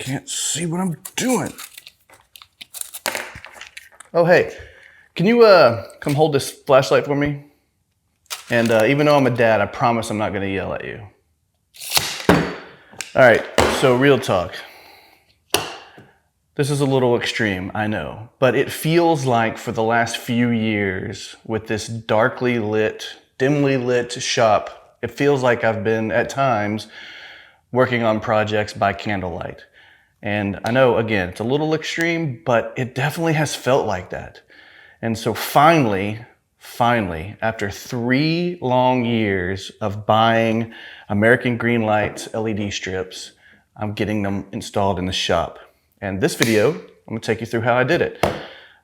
can't see what I'm doing. Oh, hey, can you come hold this flashlight for me? And even though I'm a dad, I promise I'm not gonna yell at you. All right, so real talk. This is a little extreme, I know, but it feels like for the last few years with this darkly lit, dimly lit shop, it feels like I've been at times working on projects by candlelight. And I know, again, it's a little extreme, but it definitely has felt like that. And so finally, after 3 long years of buying American Greenlight's LED strips, I'm getting them installed in the shop. And this video, I'm gonna take you through how I did it.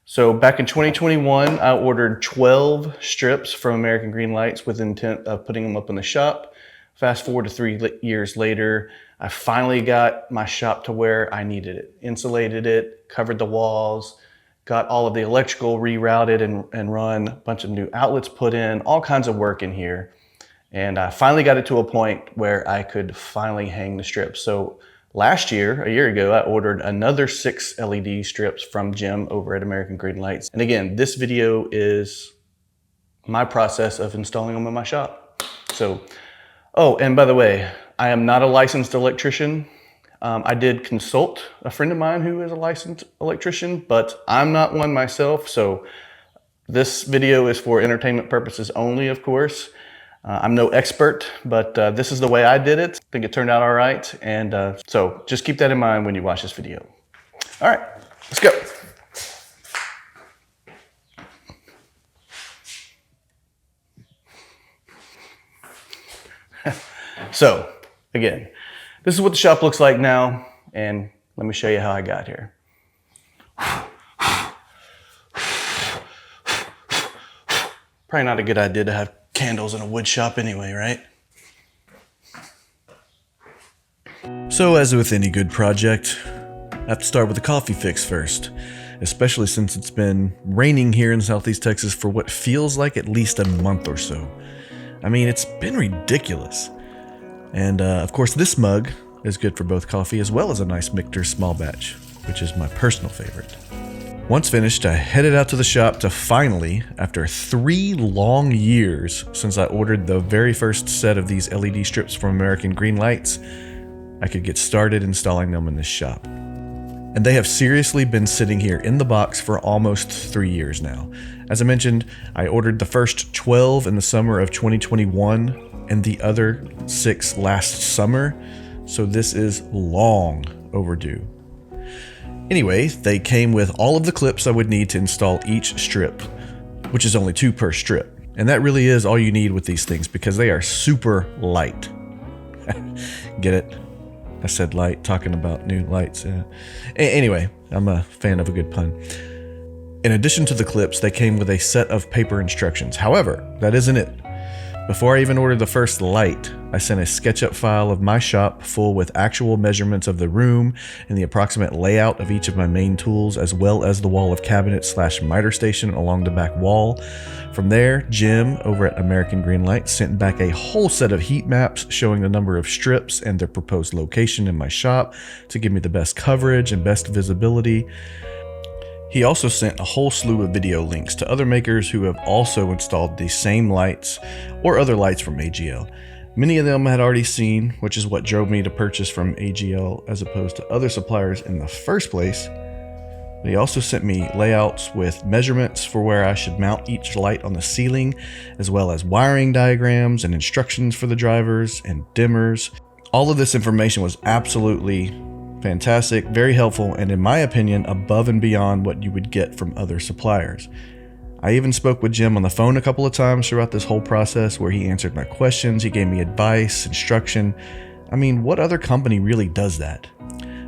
So back in 2021, I ordered 12 strips from American Greenlights with intent of putting them up in the shop. Fast forward to 3 years later, I finally got my shop to where I needed it. Insulated it, covered the walls, got all of the electrical rerouted and run, a bunch of new outlets put in, all kinds of work in here. And I finally got it to a point where I could finally hang the strips. So last year, a year ago, I ordered another 6 LED strips from Jim over at American Greenlights. And again, this video is my process of installing them in my shop. So, oh, and by the way, I am not a licensed electrician. I did consult a friend of mine who is a licensed electrician, but I'm not one myself. So this video is for entertainment purposes only, of course. I'm no expert, but this is the way I did it. I think it turned out all right. And so just keep that in mind when you watch this video. All right, let's go. So again, this is what the shop looks like now. And let me show you how I got here. Probably not a good idea to have candles in a wood shop anyway, right? So as with any good project, I have to start with the coffee fix first, especially since it's been raining here in Southeast Texas for what feels like at least a month or so. I mean, it's been ridiculous. And of course this mug is good for both coffee as well as a nice Michter small batch, which is my personal favorite. Once finished, I headed out to the shop to finally, after 3 long years since I ordered the very first set of these LED strips from American Greenlights, I could get started installing them in this shop. And they have seriously been sitting here in the box for almost 3 years now. As I mentioned, I ordered the first 12 in the summer of 2021 and the other 6 last summer, so this is long overdue. Anyway, they came with all of the clips I would need to install each strip, which is only 2 per strip. And that really is all you need with these things because they are super light. Get it? I said light, talking about new lights. Anyway, I'm a fan of a good pun. In addition to the clips, they came with a set of paper instructions. However, that isn't it. Before I even ordered the first light, I sent a SketchUp file of my shop full with actual measurements of the room and the approximate layout of each of my main tools, as well as the wall of cabinets / miter station along the back wall. From there, Jim over at American Greenlight sent back a whole set of heat maps showing the number of strips and their proposed location in my shop to give me the best coverage and best visibility. He also sent a whole slew of video links to other makers who have also installed these same lights or other lights from AGL. Many of them I had already seen, which is what drove me to purchase from AGL as opposed to other suppliers in the first place. But he also sent me layouts with measurements for where I should mount each light on the ceiling, as well as wiring diagrams and instructions for the drivers and dimmers. All of this information was absolutely fantastic, very helpful, and in my opinion, above and beyond what you would get from other suppliers. I even spoke with Jim on the phone a couple of times throughout this whole process where he answered my questions, he gave me advice, instruction. I mean, what other company really does that?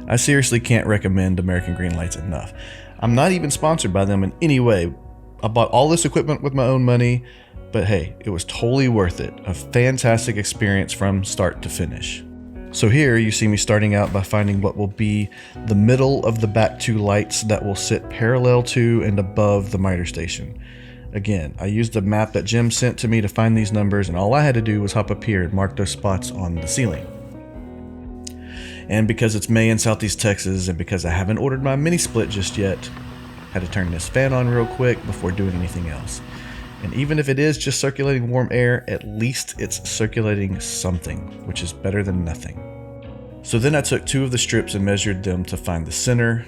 I seriously can't recommend American Greenlights enough. I'm not even sponsored by them in any way. I bought all this equipment with my own money, but hey, it was totally worth it. A fantastic experience from start to finish. So here you see me starting out by finding what will be the middle of the back 2 lights that will sit parallel to and above the miter station. Again, I used the map that Jim sent to me to find these numbers, and all I had to do was hop up here and mark those spots on the ceiling. And because it's May in Southeast Texas, and because I haven't ordered my mini split just yet, had to turn this fan on real quick before doing anything else. And even if it is just circulating warm air, at least it's circulating something, which is better than nothing. So then I took 2 of the strips and measured them to find the center.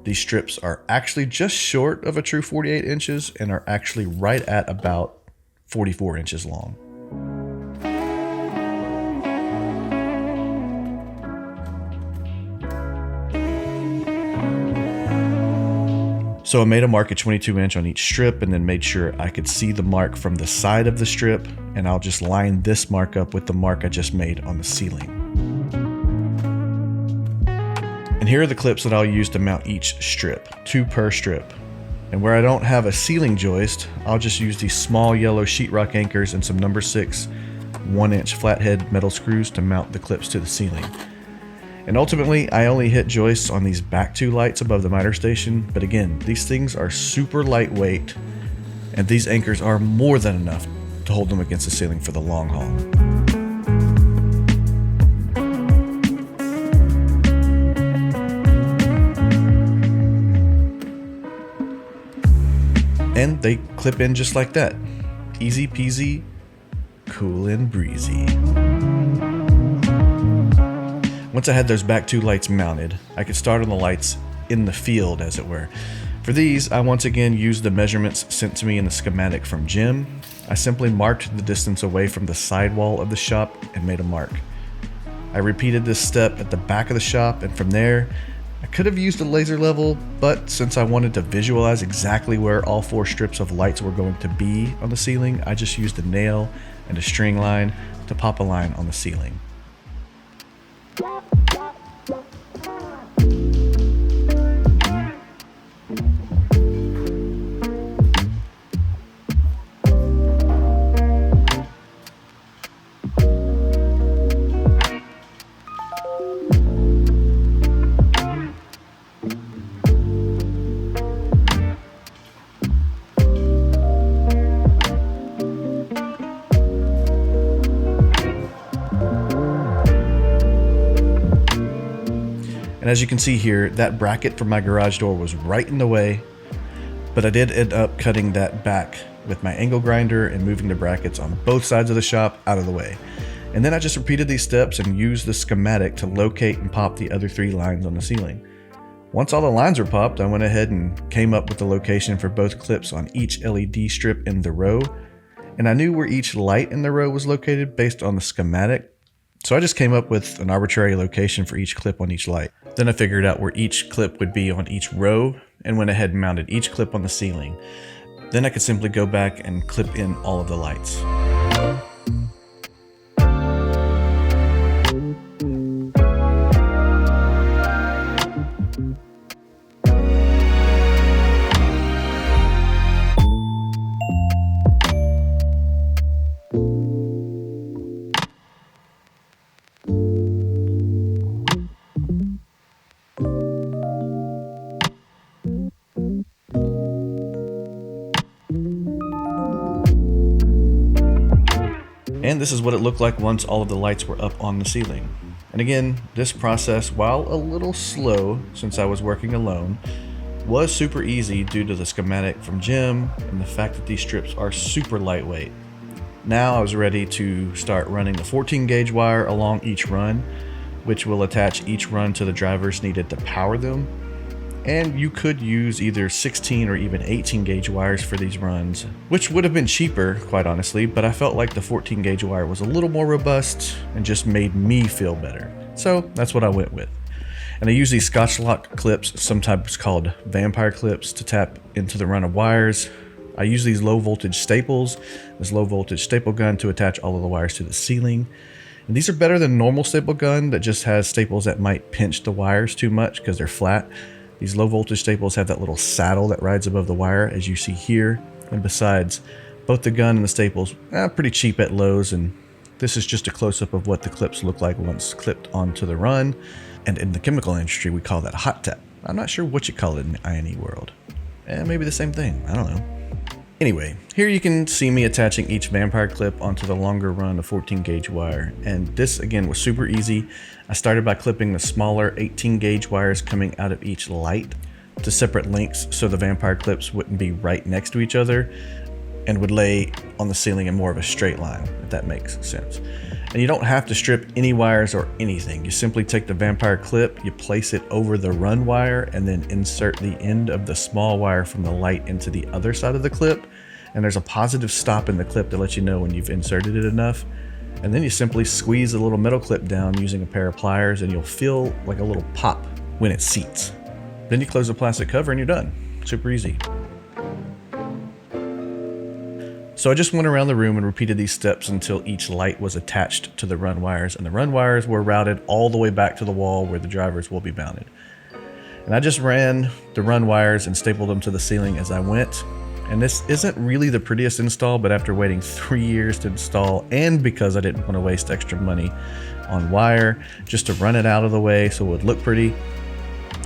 These strips are actually just short of a true 48 inches and are actually right at about 44 inches long. So I made a mark at 22 inch on each strip and then made sure I could see the mark from the side of the strip, and I'll just line this mark up with the mark I just made on the ceiling. And here are the clips that I'll use to mount each strip, 2 per strip. And where I don't have a ceiling joist, I'll just use these small yellow sheetrock anchors and some number 6 1-inch flathead metal screws to mount the clips to the ceiling. And ultimately, I only hit joists on these back 2 lights above the miter station, but again, these things are super lightweight, and these anchors are more than enough to hold them against the ceiling for the long haul. And they clip in just like that. Easy peasy, cool and breezy. Once I had those back 2 lights mounted, I could start on the lights in the field, as it were. For these, I once again used the measurements sent to me in the schematic from Jim. I simply marked the distance away from the sidewall of the shop and made a mark. I repeated this step at the back of the shop, and from there, I could have used a laser level, but since I wanted to visualize exactly where all 4 strips of lights were going to be on the ceiling, I just used a nail and a string line to pop a line on the ceiling. And as you can see here, that bracket for my garage door was right in the way, but I did end up cutting that back with my angle grinder and moving the brackets on both sides of the shop out of the way. And then I just repeated these steps and used the schematic to locate and pop the other 3 lines on the ceiling. Once all the lines were popped, I went ahead and came up with the location for both clips on each LED strip in the row, and I knew where each light in the row was located based on the schematic. So I just came up with an arbitrary location for each clip on each light. Then I figured out where each clip would be on each row and went ahead and mounted each clip on the ceiling. Then I could simply go back and clip in all of the lights. And this is what it looked like once all of the lights were up on the ceiling. And again, this process, while a little slow since I was working alone, was super easy due to the schematic from Jim and the fact that these strips are super lightweight. Now I was ready to start running the 14 gauge wire along each run, which will attach each run to the drivers needed to power them. And you could use either 16 or even 18 gauge wires for these runs, which would have been cheaper, quite honestly, but I felt like the 14 gauge wire was a little more robust and just made me feel better. So that's what I went with. And I use these Scotch-Lock clips, sometimes called vampire clips, to tap into the run of wires. I use these low voltage staples, this low voltage staple gun, to attach all of the wires to the ceiling. And these are better than normal staple gun that just has staples that might pinch the wires too much because they're flat. These low voltage staples have that little saddle that rides above the wire, as you see here. And besides, both the gun and the staples are pretty cheap at Lowe's, and this is just a close-up of what the clips look like once clipped onto the run. And in the chemical industry, we call that a hot tap. I'm not sure what you call it in the I&E world. Maybe the same thing, I don't know. Anyway, here you can see me attaching each vampire clip onto the longer run of 14 gauge wire, and this again was super easy. I started by clipping the smaller 18 gauge wires coming out of each light to separate lengths so the vampire clips wouldn't be right next to each other and would lay on the ceiling in more of a straight line, if that makes sense. And you don't have to strip any wires or anything. You simply take the vampire clip, you place it over the run wire, and then insert the end of the small wire from the light into the other side of the clip. And there's a positive stop in the clip to let you know when you've inserted it enough. And then you simply squeeze the little metal clip down using a pair of pliers, and you'll feel like a little pop when it seats. Then you close the plastic cover and you're done. Super easy. So I just went around the room and repeated these steps until each light was attached to the run wires, and the run wires were routed all the way back to the wall where the drivers will be mounted. And I just ran the run wires and stapled them to the ceiling as I went. And this isn't really the prettiest install, but after waiting 3 years to install, and because I didn't want to waste extra money on wire just to run it out of the way so it would look pretty,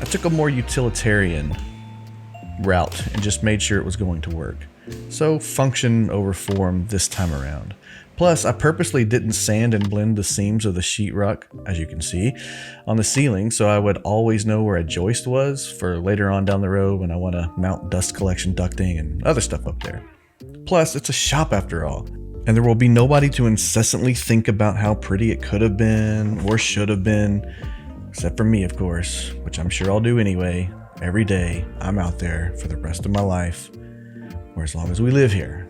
I took a more utilitarian route and just made sure it was going to work. So function over form this time around. Plus, I purposely didn't sand and blend the seams of the sheetrock, as you can see, on the ceiling, so I would always know where a joist was for later on down the road when I want to mount dust collection ducting and other stuff up there. Plus, it's a shop after all, and there will be nobody to incessantly think about how pretty it could have been or should have been, except for me, of course, which I'm sure I'll do anyway. Every day, I'm out there for the rest of my life, or as long as we live here.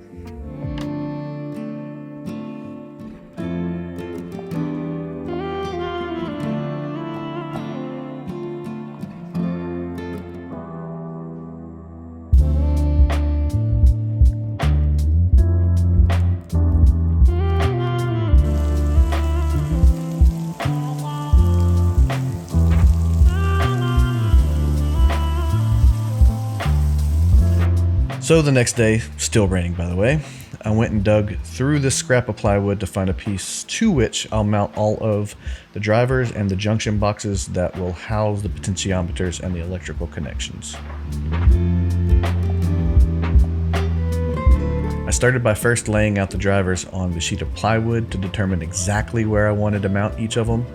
So the next day, still raining by the way, I went and dug through this scrap of plywood to find a piece to which I'll mount all of the drivers and the junction boxes that will house the potentiometers and the electrical connections. I started by first laying out the drivers on the sheet of plywood to determine exactly where I wanted to mount each of them.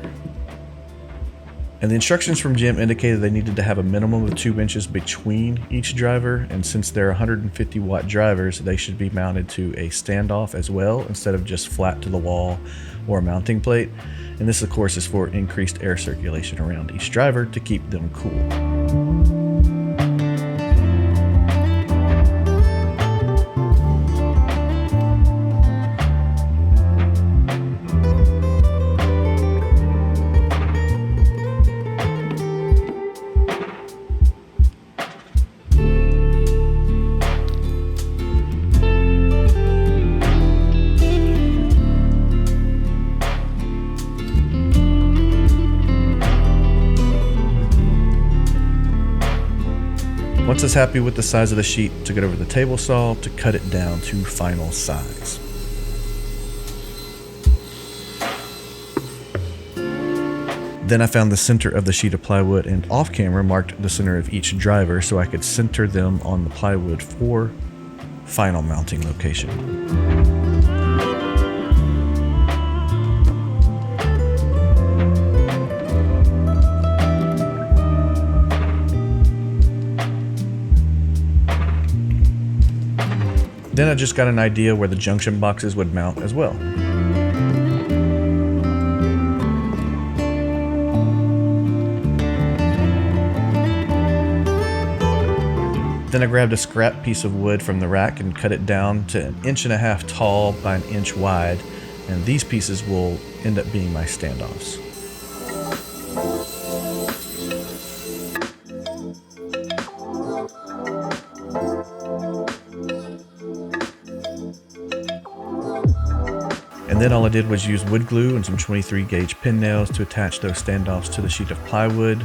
And the instructions from Jim indicated they needed to have a minimum of 2 inches between each driver, and since they're 150 watt drivers, they should be mounted to a standoff as well, instead of just flat to the wall or a mounting plate. And this of course is for increased air circulation around each driver to keep them cool. Once I was happy with the size of the sheet, took it over to the table saw to cut it down to final size. Then I found the center of the sheet of plywood and off camera marked the center of each driver so I could center them on the plywood for final mounting location. Then I just got an idea where the junction boxes would mount as well. Then I grabbed a scrap piece of wood from the rack and cut it down to 1.5 inches tall by 1 inch wide, and these pieces will end up being my standoffs. And then all I did was use wood glue and some 23 gauge pin nails to attach those standoffs to the sheet of plywood.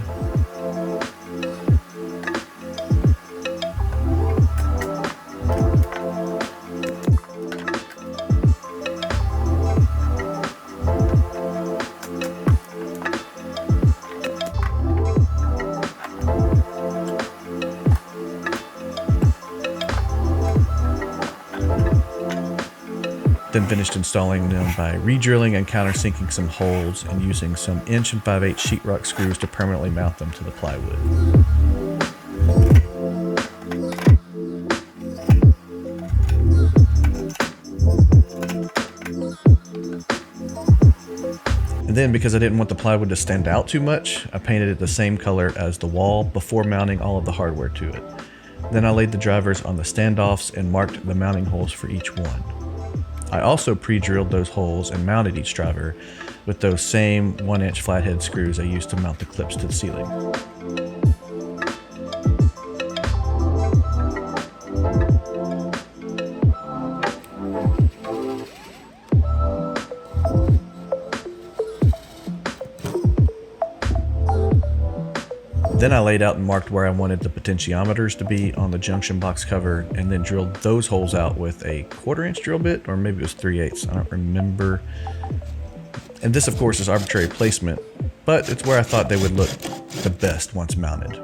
Then finished installing them by re-drilling and countersinking some holes and using some 1 5/8" sheetrock screws to permanently mount them to the plywood. And then, because I didn't want the plywood to stand out too much, I painted it the same color as the wall before mounting all of the hardware to it. Then I laid the drivers on the standoffs and marked the mounting holes for each one. I also pre-drilled those holes and mounted each driver with those same 1-inch flathead screws I used to mount the clips to the ceiling. Then I laid out and marked where I wanted the potentiometers to be on the junction box cover, and then drilled those holes out with a 1/4-inch drill bit, or maybe it was 3/8. I don't remember. And this, of course, is arbitrary placement, but it's where I thought they would look the best once mounted.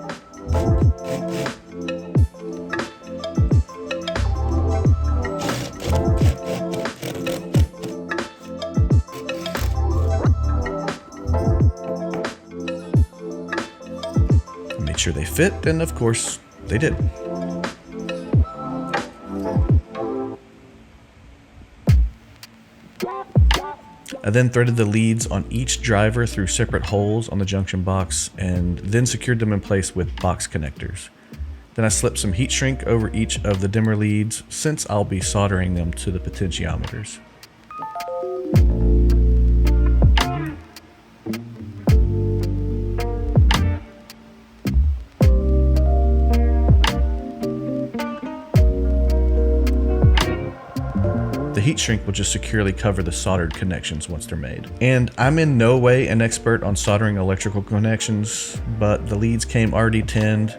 Sure they fit, and of course they did. I then threaded the leads on each driver through separate holes on the junction box and then secured them in place with box connectors. Then I slipped some heat shrink over each of the dimmer leads since I'll be soldering them to the potentiometers. Heat shrink will just securely cover the soldered connections once they're made. And I'm in no way an expert on soldering electrical connections, but the leads came already tinned,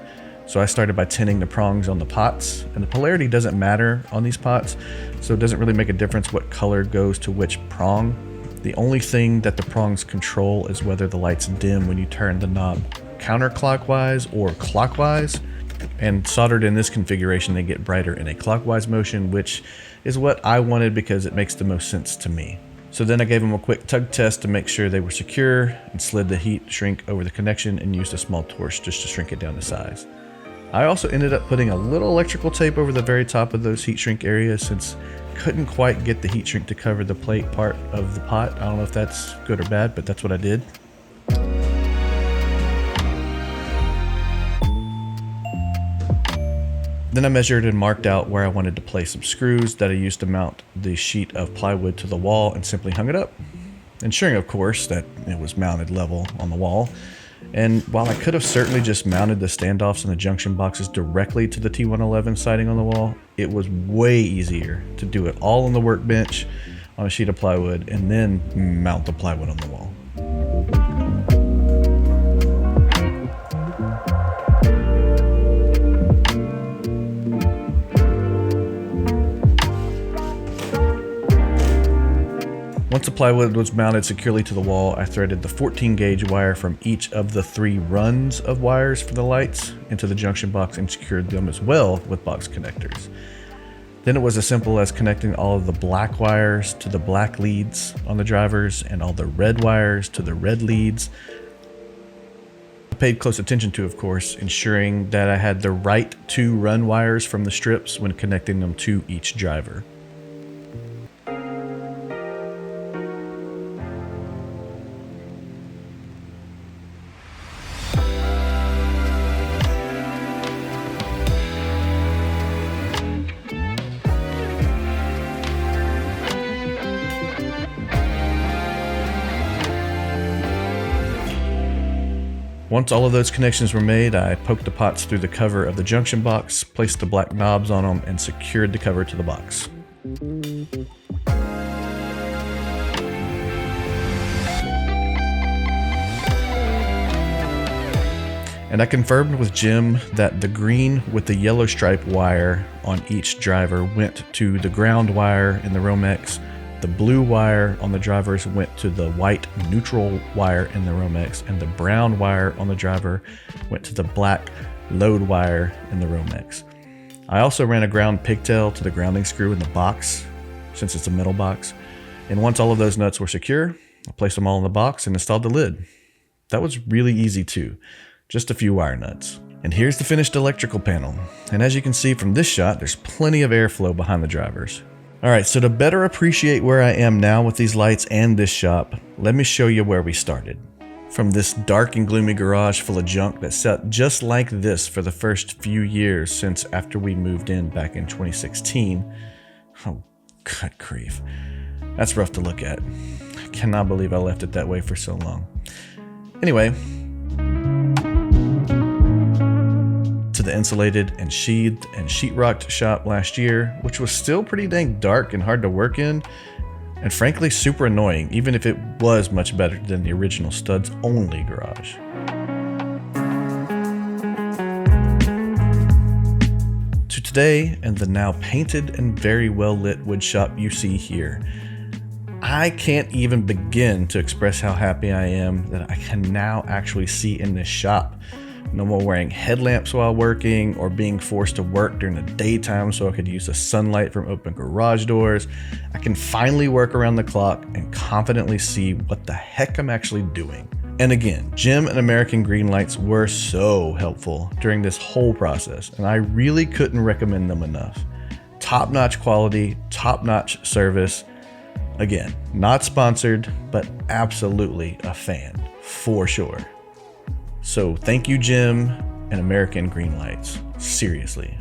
so I started by tinning the prongs on the pots. And the polarity doesn't matter on these pots, so it doesn't really make a difference what color goes to which prong. The only thing that the prongs control is whether the lights dim when you turn the knob counterclockwise or clockwise. And soldered in this configuration, they get brighter in a clockwise motion, which is what I wanted because it makes the most sense to me. So then I gave them a quick tug test to make sure they were secure and slid the heat shrink over the connection and used a small torch just to shrink it down to size. I also ended up putting a little electrical tape over the very top of those heat shrink areas since I couldn't quite get the heat shrink to cover the plate part of the pot. I don't know if that's good or bad, but that's what I did. Then I measured and marked out where I wanted to place some screws that I used to mount the sheet of plywood to the wall and simply hung it up, ensuring of course that it was mounted level on the wall. And while I could have certainly just mounted the standoffs and the junction boxes directly to the T111 siding on the wall, it was way easier to do it all on the workbench on a sheet of plywood and then mount the plywood on the wall. Once the plywood was mounted securely to the wall, I threaded the 14 gauge wire from each of the 3 runs of wires for the lights into the junction box and secured them as well with box connectors. Then it was as simple as connecting all of the black wires to the black leads on the drivers and all the red wires to the red leads. I paid close attention to, of course, ensuring that I had the right 2 run wires from the strips when connecting them to each driver. Once all of those connections were made, I poked the pots through the cover of the junction box, placed the black knobs on them, and secured the cover to the box. And I confirmed with Jim that the green with the yellow stripe wire on each driver went to the ground wire in the Romex. The blue wire on the drivers went to the white neutral wire in the Romex, and the brown wire on the driver went to the black load wire in the Romex. I also ran a ground pigtail to the grounding screw in the box since it's a metal box. And once all of those nuts were secure, I placed them all in the box and installed the lid. That was really easy too, just a few wire nuts. And here's the finished electrical panel. And as you can see from this shot, there's plenty of airflow behind the drivers. All right, so to better appreciate where I am now with these lights and this shop, let me show you where we started. From this dark and gloomy garage full of junk that sat just like this for the first few years since after we moved in back in 2016. Oh, good grief. That's rough to look at. I cannot believe I left it that way for so long. Anyway, to the insulated and sheathed and sheetrocked shop last year, which was still pretty dang dark and hard to work in, and frankly super annoying, even if it was much better than the original studs only garage. To today and the now painted and very well lit wood shop you see here. I can't even begin to express how happy I am that I can now actually see in this shop. No more wearing headlamps while working or being forced to work during the daytime so I could use the sunlight from open garage doors. I can finally work around the clock and confidently see what the heck I'm actually doing. And again, Jim and American Green Lights were so helpful during this whole process, and I really couldn't recommend them enough. Top-notch quality, top-notch service. Again, not sponsored, but absolutely a fan, for sure. So thank you, Jim and American Green Lights. Seriously.